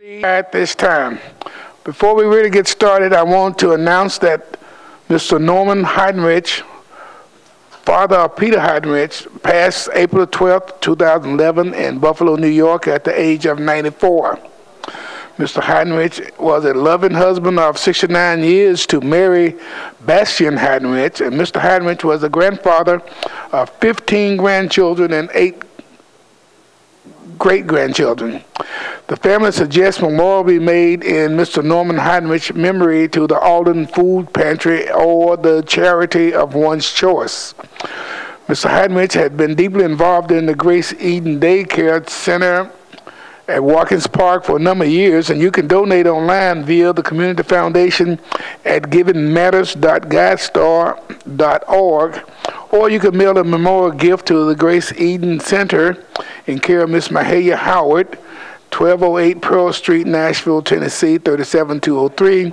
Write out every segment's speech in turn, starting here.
At this time, before we really get started, I want to announce that Mr. Norman Heidenrich, father of Peter Heidenrich, passed April 12th, 2011 in Buffalo, New York at the age of 94. Mr. Heidenrich was a loving husband of 69 years to Mary Bastian Heidenrich, and Mr. Heidenrich was a grandfather of 15 grandchildren and 8 great-grandchildren. The family suggests memorial be made in Mr. Norman Heidenrich's memory to the Alden Food Pantry or the charity of one's choice. Mr. Heidenrich had been deeply involved in the Grace Eden Daycare Center at Watkins Park for a number of years, and you can donate online via the Community Foundation at givingmatters.guidestar.org, or you can mail a memorial gift to the Grace Eden Center in care of Miss Mahalia Howard, 1208 Pearl Street, Nashville, Tennessee, 37203.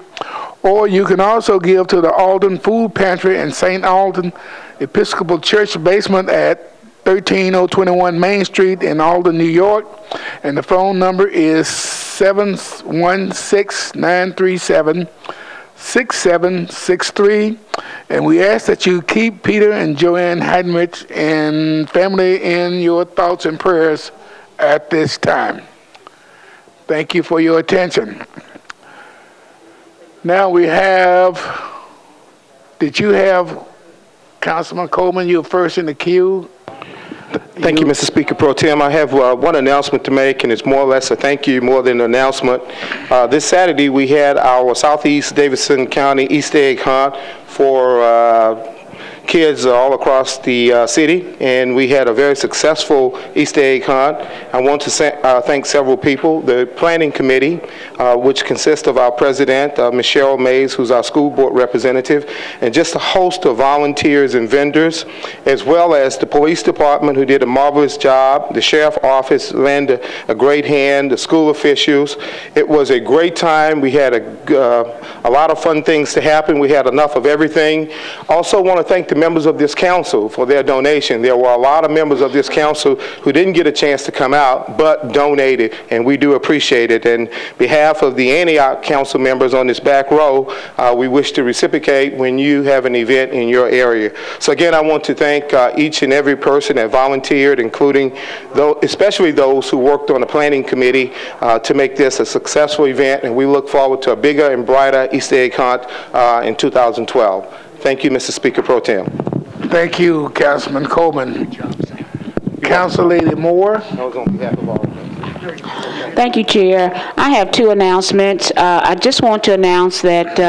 Or you can also give to the Alden Food Pantry in St. Alden Episcopal Church basement at 13021 Main Street in Alden, New York. And the phone number is 716-937-6763. And we ask that you keep Peter and Joanne Heidenrich and family in your thoughts and prayers at this time. Thank you for your attention. Now we have, did you have Councilman Coleman, you're first in the queue? Thank you, Mr. Speaker Pro Tem. I have one announcement to make, and it's more or less a thank you more than an announcement. This Saturday, we had our Southeast Davidson County Easter egg hunt for kids all across the city, and we had a very successful Easter egg hunt. I want to thank several people. The planning committee, which consists of our president, Ms. Cheryl Mays, who's our school board representative, and just a host of volunteers and vendors, as well as the police department, who did a marvelous job. The sheriff office lent a great hand, the school officials. It was a great time. We had a lot of fun things to happen. We had enough of everything. Also want to thank the members of this council for their donation. There were a lot of members of this council who didn't get a chance to come out but donated, and we do appreciate it. And on behalf of the Antioch council members on this back row, we wish to reciprocate when you have an event in your area. So again, I want to thank each and every person that volunteered, including especially those who worked on the planning committee to make this a successful event, and we look forward to a bigger and brighter Easter egg hunt in 2012. Thank you, Mr. Speaker Pro Tem. Thank you, Councilman Coleman. Council Lady Moore. That was on behalf of all of us. Thank you, Chair. I have 2 announcements. I just want to announce that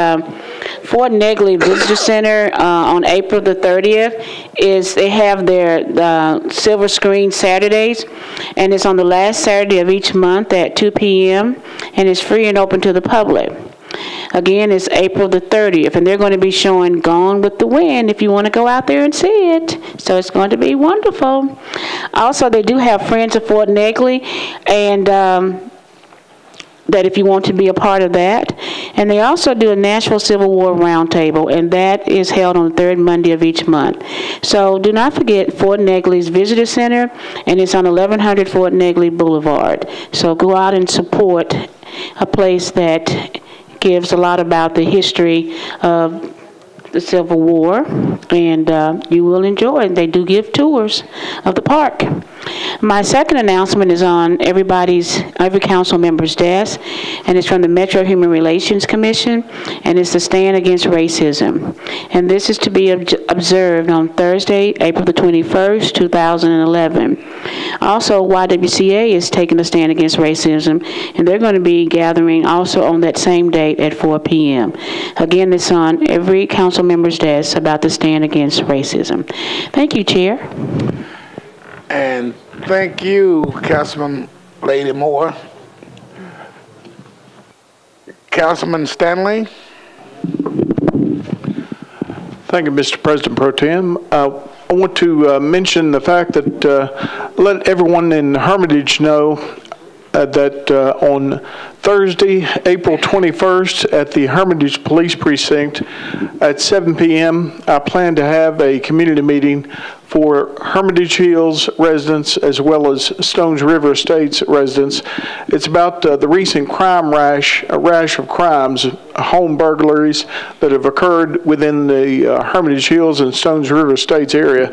Fort Negley Visitor Center on April the 30th they have their Silver Screen Saturdays, and it's on the last Saturday of each month at 2 p.m. and it's free and open to the public. Again, it's April the 30th, and they're going to be showing Gone with the Wind if you want to go out there and see it. So it's going to be wonderful. Also, they do have Friends of Fort Negley, and that if you want to be a part of that. And they also do a Nashville Civil War Roundtable, and that is held on the 3rd Monday of each month. So do not forget Fort Negley's Visitor Center, and it's on 1100 Fort Negley Boulevard. So go out and support a place that gives a lot about the history of the Civil War, and you will enjoy it. They do give tours of the park. My second announcement is on every council member's desk, and it's from the Metro Human Relations Commission, and it's the Stand Against Racism. And this is to be observed on Thursday, April the 21st, 2011. Also, YWCA is taking a stand against racism, and they're going to be gathering also on that same date at 4 p.m. Again, it's on every council member's desk about the stand against racism. Thank you, Chair. And thank you, Councilman Lady Moore. Councilman Stanley. Thank you, Mr. President Pro Tem. I want to mention the fact that let everyone in Hermitage know that on Thursday, April 21st at the Hermitage Police Precinct at 7 p.m. I plan to have a community meeting for Hermitage Hills residents as well as Stones River Estates residents. It's about the recent crime rash of crimes, home burglaries that have occurred within the Hermitage Hills and Stones River Estates area.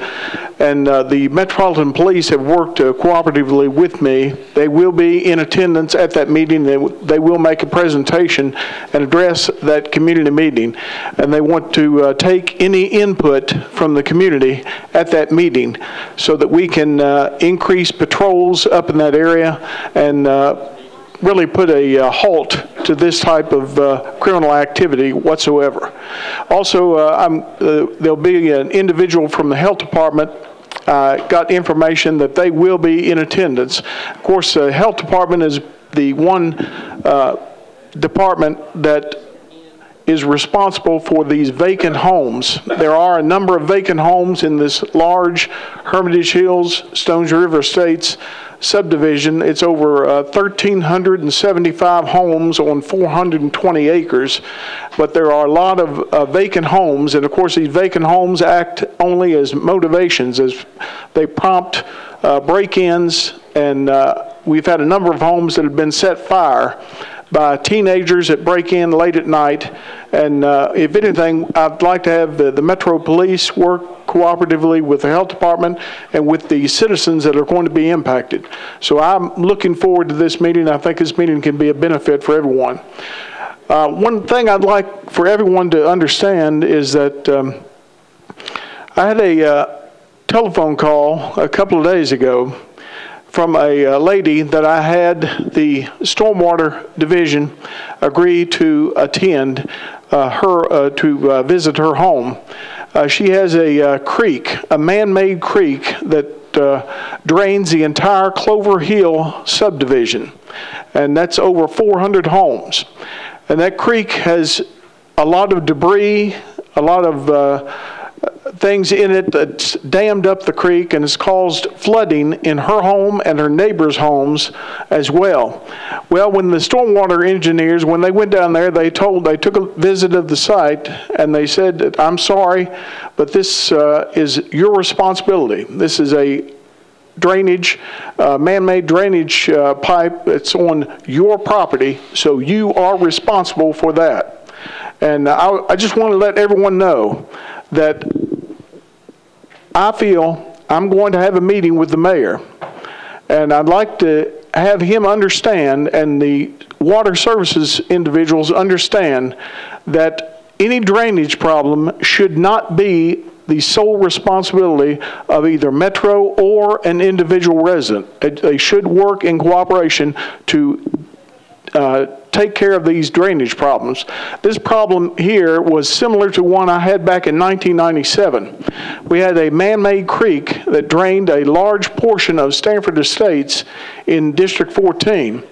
And the Metropolitan Police have worked cooperatively with me. They will be in attendance at that meeting. They will make a presentation and address that community meeting. And they want to take any input from the community at that meeting so that we can increase patrols up in that area and really put a halt to this type of criminal activity whatsoever. Also, there'll be an individual from the health department. Got information that they will be in attendance. Of course, the health department is the one department that is responsible for these vacant homes. There are a number of vacant homes in this large Hermitage Hills, Stones River Estates subdivision. It's over 1,375 homes on 420 acres, but there are a lot of vacant homes, and of course these vacant homes act only as motivations, as they prompt break-ins, and we've had a number of homes that have been set fire by teenagers that break in late at night. And if anything, I'd like to have the Metro Police work cooperatively with the health department and with the citizens that are going to be impacted. So I'm looking forward to this meeting. I think this meeting can be a benefit for everyone. One thing I'd like for everyone to understand is that I had a telephone call a couple of days ago from a lady that I had the Stormwater Division agree to attend to visit her home. She has a creek, a man-made creek that drains the entire Clover Hill subdivision, and that's over 400 homes. And that creek has a lot of debris, a lot of things in it that's dammed up the creek and has caused flooding in her home and her neighbors' homes as well. Well, when the stormwater engineers, when they went down there, they took a visit of the site and they said that, I'm sorry, but this is your responsibility. This is a drainage, man-made drainage pipe that's on your property, so you are responsible for that. And I just want to let everyone know that I feel I'm going to have a meeting with the mayor, and I'd like to have him understand, and the water services individuals understand, that any drainage problem should not be the sole responsibility of either Metro or an individual resident. They should work in cooperation to take care of these drainage problems. This problem here was similar to one I had back in 1997. We had a man-made creek that drained a large portion of Stanford Estates in District 14.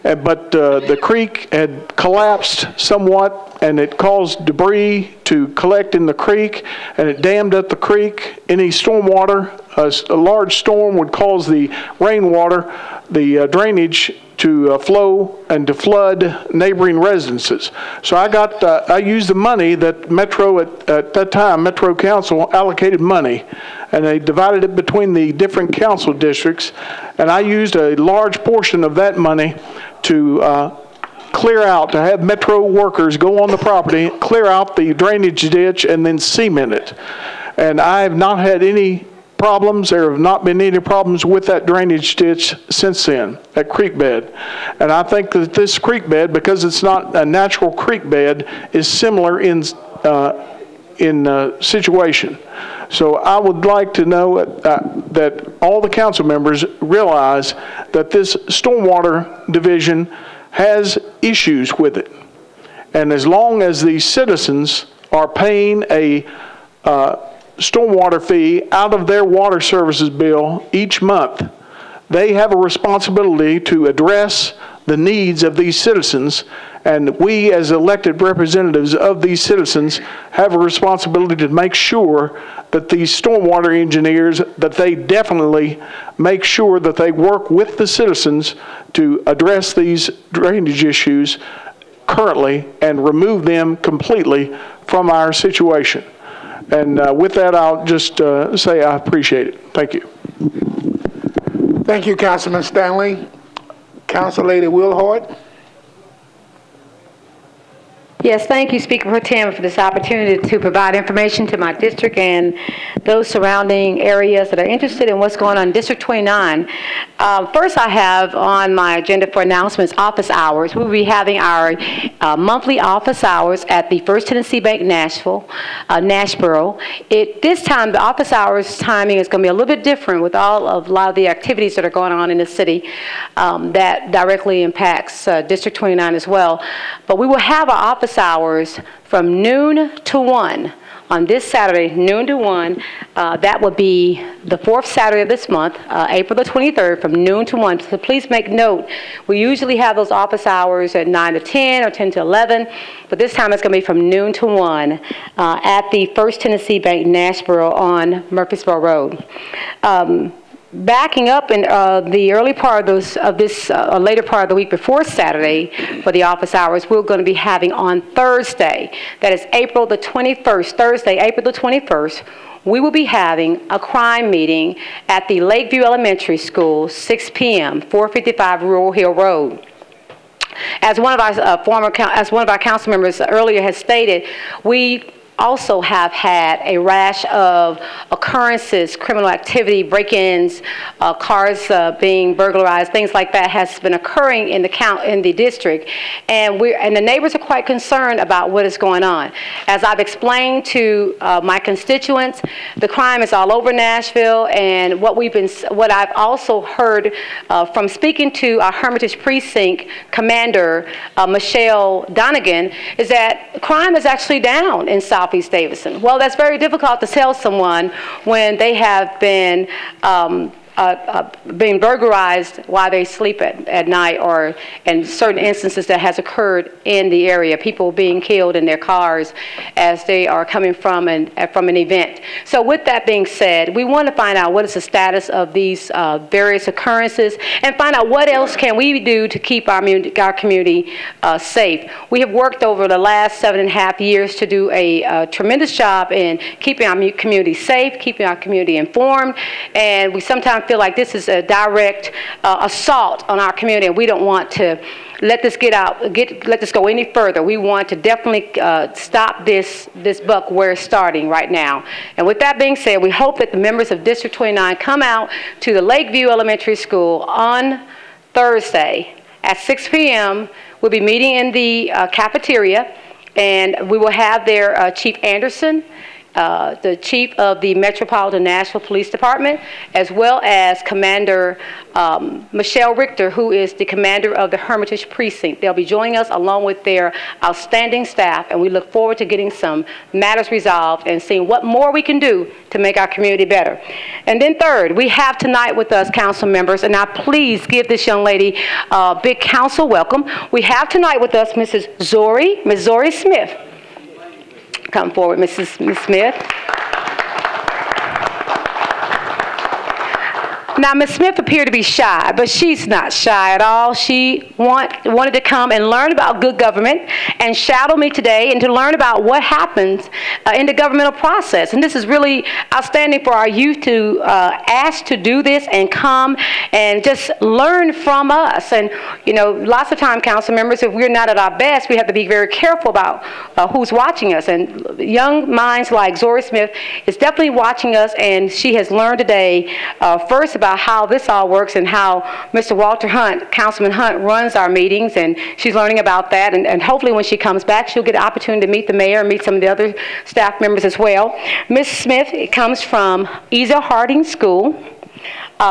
But the creek had collapsed somewhat, and it caused debris to collect in the creek, and it dammed up the creek. Any stormwater, a large storm would cause the rainwater, the drainage to flow and to flood neighboring residences. So I used the money that Metro, at that time, Metro Council allocated money, and they divided it between the different council districts, and I used a large portion of that money to clear out, to have Metro workers go on the property, clear out the drainage ditch, and then cement it. And I have not had any problems. There have not been any problems with that drainage ditch since then, that creek bed. And I think that this creek bed, because it's not a natural creek bed, is similar in situation. So I would like to know that all the council members realize that this stormwater division has issues with it. And as long as the citizens are paying a stormwater fee out of their water services bill each month, they have a responsibility to address the needs of these citizens And we, as elected representatives of these citizens, have a responsibility to make sure that these stormwater engineers, that they definitely make sure that they work with the citizens to address these drainage issues currently and remove them completely from our situation. And with that, I'll just say I appreciate it. Thank you. Thank you, Councilman Stanley. Council Lady Wilhort. Yes, thank you, Speaker Pro Tem, for this opportunity to provide information to my district and those surrounding areas that are interested in what's going on in District 29. First, I have on my agenda for announcements office hours. We'll be having our monthly office hours at the First Tennessee Bank Nashville. This time, the office hours timing is going to be a little bit different with a lot of the activities that are going on in the city that directly impacts District 29 as well. But we will have our office hours from noon to 1 on this Saturday, noon to 1. That will be the fourth Saturday of this month, April the 23rd, from noon to 1. So please make note. We usually have those office hours at 9 to 10 or 10 to 11, but this time it's going to be from noon to 1 at the First Tennessee Bank Nashville on Murfreesboro Road. Backing up in the early part of this later part of the week before Saturday for the office hours, we're going to be having on Thursday, that is April the 21st, Thursday, April the 21st, we will be having a crime meeting at the Lakeview Elementary School, 6 p.m., 455 Rural Hill Road. As one of our council members earlier has stated, we also have had a rash of occurrences, criminal activity, break-ins, cars being burglarized, things like that has been occurring in the district, and the neighbors are quite concerned about what is going on. As I've explained to my constituents, the crime is all over Nashville, and what I've also heard from speaking to our Hermitage Precinct Commander Michelle Donegan is that crime is actually down in Southeast Davidson. Well, that's very difficult to tell someone when they have been being burglarized while they sleep at night, or in certain instances that has occurred in the area, people being killed in their cars as they are coming from an event. So with that being said, we want to find out what is the status of these various occurrences and find out what else can we do to keep our community safe. We have worked over the last 7.5 years to do a tremendous job in keeping our community safe, keeping our community informed, and we sometimes feel like this is a direct assault on our community, and we don't want to let this let this go any further. We want to definitely stop this buck where it's starting right now. And with that being said, we hope that the members of District 29 come out to the Lakeview Elementary School on Thursday at 6 p.m. We'll be meeting in the cafeteria, and we will have there Chief Anderson, the chief of the Metropolitan Nashville Police Department, as well as Commander Michelle Richter, who is the commander of the Hermitage Precinct. They'll be joining us along with their outstanding staff, and we look forward to getting some matters resolved and seeing what more we can do to make our community better. And then third, we have tonight with us council members, and now please give this young lady a big council welcome. We have tonight with us Ms. Zori Smith. Come forward, Ms. Smith. Now, Ms. Smith appeared to be shy, but she's not shy at all. She wanted to come and learn about good government and shadow me today and to learn about what happens in the governmental process. And this is really outstanding for our youth to ask to do this and come and just learn from us. And, you know, lots of time, council members, if we're not at our best, we have to be very careful about who's watching us. And young minds like Zori Smith is definitely watching us, and she has learned today first about how this all works and how Mr. Walter Hunt, Councilman Hunt, runs our meetings, and she's learning about that, and hopefully when she comes back she'll get an opportunity to meet the mayor and meet some of the other staff members as well. Ms. Smith comes from Ezel Harding School.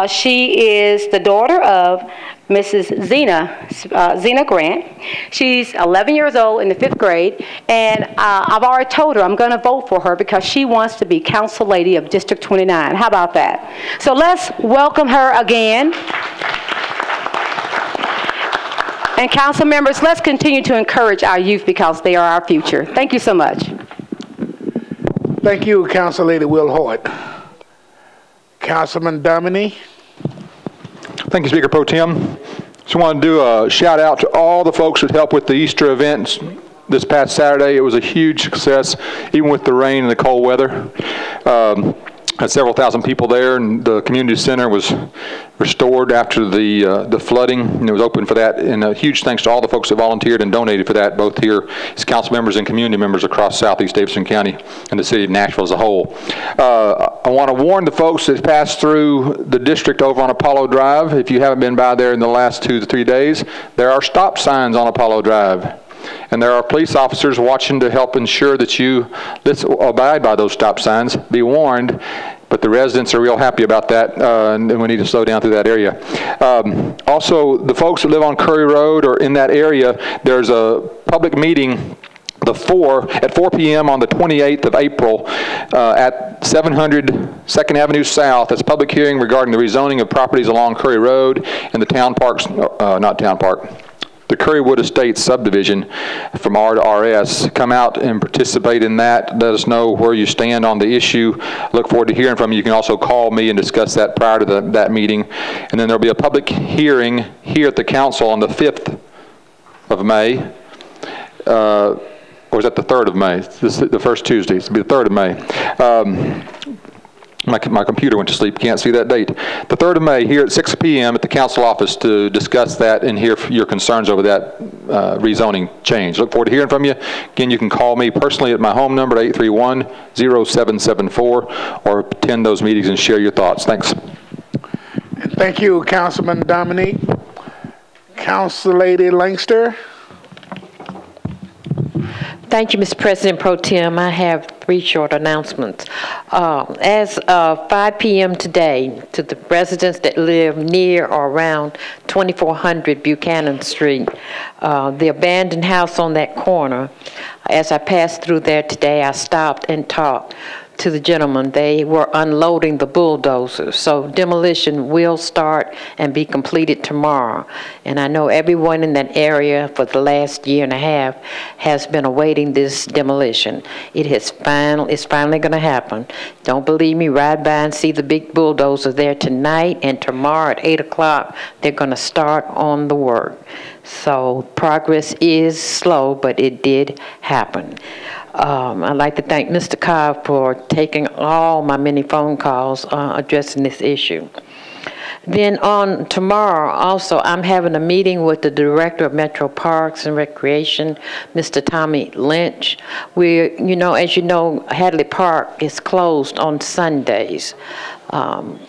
She is the daughter of Mrs. Zena Grant. She's 11 years old in the 5th grade, and I've already told her I'm going to vote for her because she wants to be council lady of District 29. How about that? So let's welcome her again. And council members, let's continue to encourage our youth because they are our future. Thank you so much. Thank you, Council Lady Will Hoyt. Councilman Domine. Thank you, Speaker Pro Tem. Just want to do a shout out to all the folks that helped with the Easter events this past Saturday. It was a huge success, even with the rain and the cold weather. Had several thousand people there, and the community center was restored after the flooding, and it was open for that. And a huge thanks to all the folks that volunteered and donated for that, both here as council members and community members across Southeast Davidson County and the city of Nashville as a whole. I want to warn the folks that passed through the district over on Apollo Drive. If you haven't been by there in the last 2 to 3 days, there are stop signs on Apollo Drive. And there are police officers watching to help ensure that you abide by those stop signs. Be warned, but the residents are real happy about that, and we need to slow down through that area. Also, the folks that live on Curry Road or in that area, there's a public meeting at 4 p.m. on the 28th of April at 700 2nd Avenue South. That's a public hearing regarding the rezoning of properties along Curry Road and the town parks, the Currywood Estates subdivision from R to RS. Come out and participate in that. Let us know where you stand on the issue. Look forward to hearing from you. You can also call me and discuss that prior to that meeting. And then there'll be a public hearing here at the council on the 5th of May. Or is that the 3rd of May? This is the first Tuesday. It's going to be the 3rd of May. My computer went to sleep, can't see that date. The 3rd of May here at 6 p.m. at the council office to discuss that and hear your concerns over that rezoning change. Look forward to hearing from you. Again, you can call me personally at my home number, 831-0774, or attend those meetings and share your thoughts. Thanks. And thank you, Councilman Dominique. Council Lady Langster. Thank you, Mr. President Pro Tem. I have 3 short announcements. As of 5 p.m. today, to the residents that live near or around 2400 Buchanan Street, the abandoned house on that corner, as I passed through there today, I stopped and talked to the gentleman. They were unloading the bulldozers, so demolition will start and be completed tomorrow. And I know everyone in that area for the last 1.5 years has been awaiting this demolition. It's finally going to happen. Don't believe me, ride by and see the big bulldozer there tonight, and tomorrow at 8 o'clock they're going to start on the work. So progress is slow, but it did happen. I'd like to thank Mr. Cobb for taking all my many phone calls addressing this issue. Then on tomorrow also, I'm having a meeting with the Director of Metro Parks and Recreation, Mr. Tommy Lynch. As you know, Hadley Park is closed on Sundays.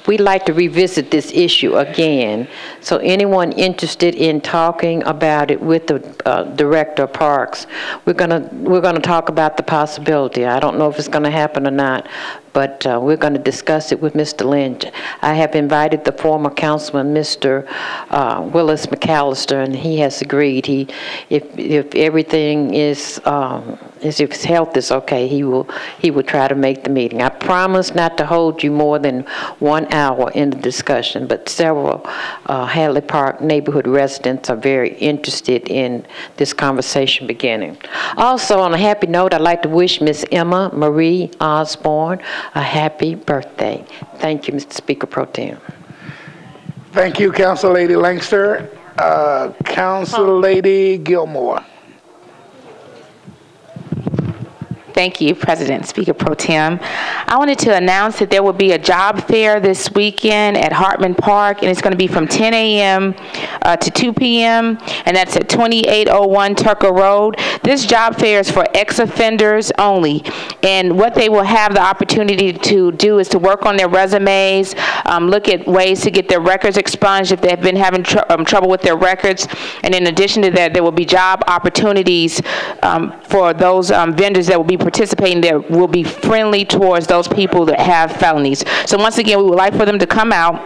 We'd like to revisit this issue again. So anyone interested in talking about it with the Director of Parks, we're gonna talk about the possibility. I don't know if it's gonna happen or not, but we're going to discuss it with Mr. Lynch. I have invited the former councilman, Mr. Willis McAllister, and he has agreed. If everything is, if his health is okay, he will try to make the meeting. I promise not to hold you more than 1 hour in the discussion, but several Hadley Park neighborhood residents are very interested in this conversation beginning. Also, on a happy note, I'd like to wish Miss Emma Marie Osborne a happy birthday. Thank you, Mr. Speaker Pro Tem. Thank you, Council Lady Langster. Council Lady Gilmore. Thank you, President, Speaker Pro Tem. I wanted to announce that there will be a job fair this weekend at Hartman Park, and it's going to be from 10 a.m. To 2 p.m., and that's at 2801 Tucker Road. This job fair is for ex-offenders only, and what they will have the opportunity to do is to work on their resumes, look at ways to get their records expunged if they've been having trouble with their records, and in addition to that, there will be job opportunities for those vendors that will be participating there will be friendly towards those people that have felonies. So once again, we would like for them to come out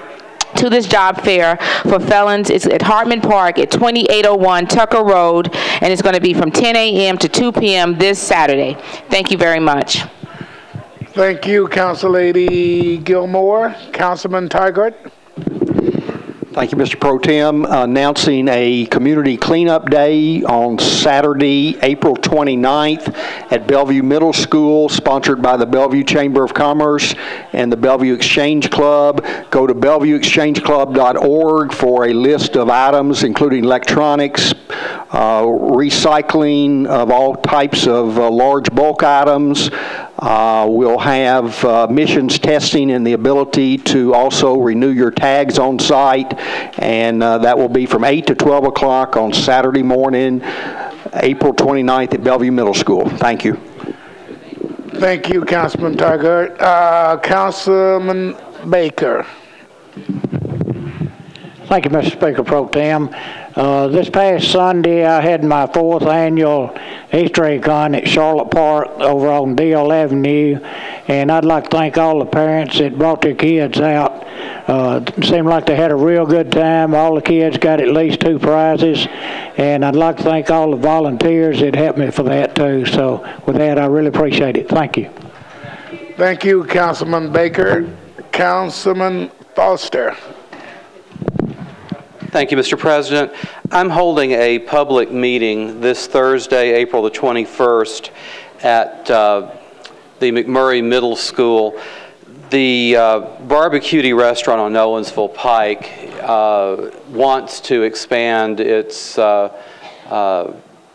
to this job fair for felons. It's at Hartman Park at 2801 Tucker Road, and it's going to be from 10 a.m. to 2 p.m. this Saturday. Thank you very much. Thank you, Council Lady Gilmore. Councilman Tygart. Thank you, Mr. Pro Tem. Announcing a community cleanup day on Saturday, April 29th at Bellevue Middle School, sponsored by the Bellevue Chamber of Commerce and the Bellevue Exchange Club. Go to bellevueexchangeclub.org for a list of items, including electronics, recycling of all types of large bulk items. We'll have emissions testing and the ability to also renew your tags on site, and that will be from 8 to 12 o'clock on Saturday morning, April 29th at Bellevue Middle School. Thank you. Thank you, Councilman Taggart. Councilman Baker. Thank you, Mr. Speaker Pro Tem. This past Sunday, I had my 4th annual Easter egg hunt at Charlotte Park over on Deal Avenue, and I'd like to thank all the parents that brought their kids out. It seemed like they had a real good time. All the kids got at least 2 prizes, and I'd like to thank all the volunteers that helped me for that too. So with that, I really appreciate it. Thank you. Thank you, Councilman Baker. Councilman Foster. Thank you, Mr. President. I'm holding a public meeting this Thursday, April the 21st, at the McMurray Middle School. The Barbecue restaurant on Nolensville Pike wants to expand its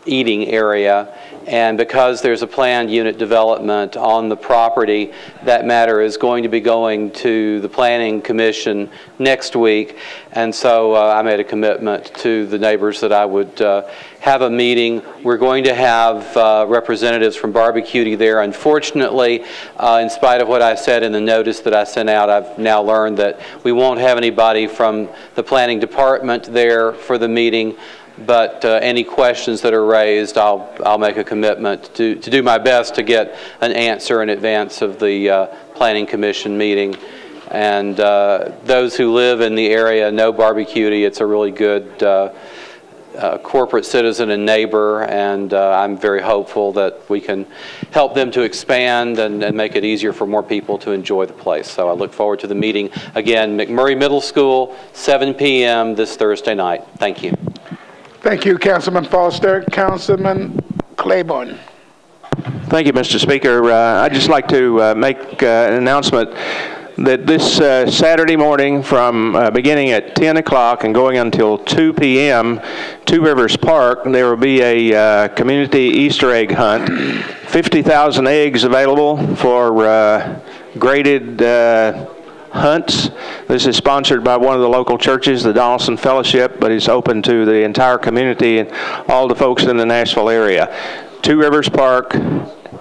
eating area, and because there's a planned unit development on the property, that matter is going to be going to the Planning Commission next week. And so I made a commitment to the neighbors that I would have a meeting. We're going to have representatives from Barbecue there. Unfortunately, in spite of what I said in the notice that I sent out, I've now learned that we won't have anybody from the Planning Department there for the meeting. But any questions that are raised, I'll make a commitment to do my best to get an answer in advance of the Planning Commission meeting. And those who live in the area know Barbecue. It's a really good corporate citizen and neighbor, and I'm very hopeful that we can help them to expand and make it easier for more people to enjoy the place. So I look forward to the meeting. Again, McMurray Middle School, 7 p.m. this Thursday night. Thank you. Thank you, Councilman Foster. Councilman Claiborne. Thank you, Mr. Speaker. I'd just like to make an announcement that this Saturday morning from beginning at 10 o'clock and going until 2 p.m., Two Rivers Park, there will be a community Easter egg hunt. 50,000 eggs available for graded hunts. This is sponsored by one of the local churches, the Donaldson Fellowship, but it's open to the entire community and all the folks in the Nashville area. Two Rivers Park,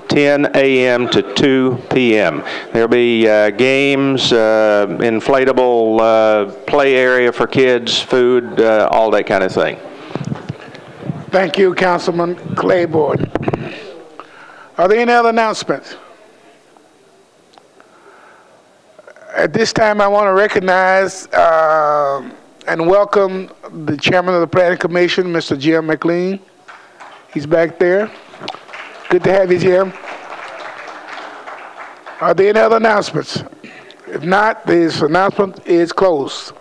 10 a.m. to 2 p.m. There'll be games, inflatable play area for kids, food, all that kind of thing. Thank you, Councilman Claiborne. Are there any other announcements? At this time, I want to recognize and welcome the Chairman of the Planning Commission, Mr. Jim McLean. He's back there. Good to have you, Jim. Are there any other announcements? If not, this announcement is closed.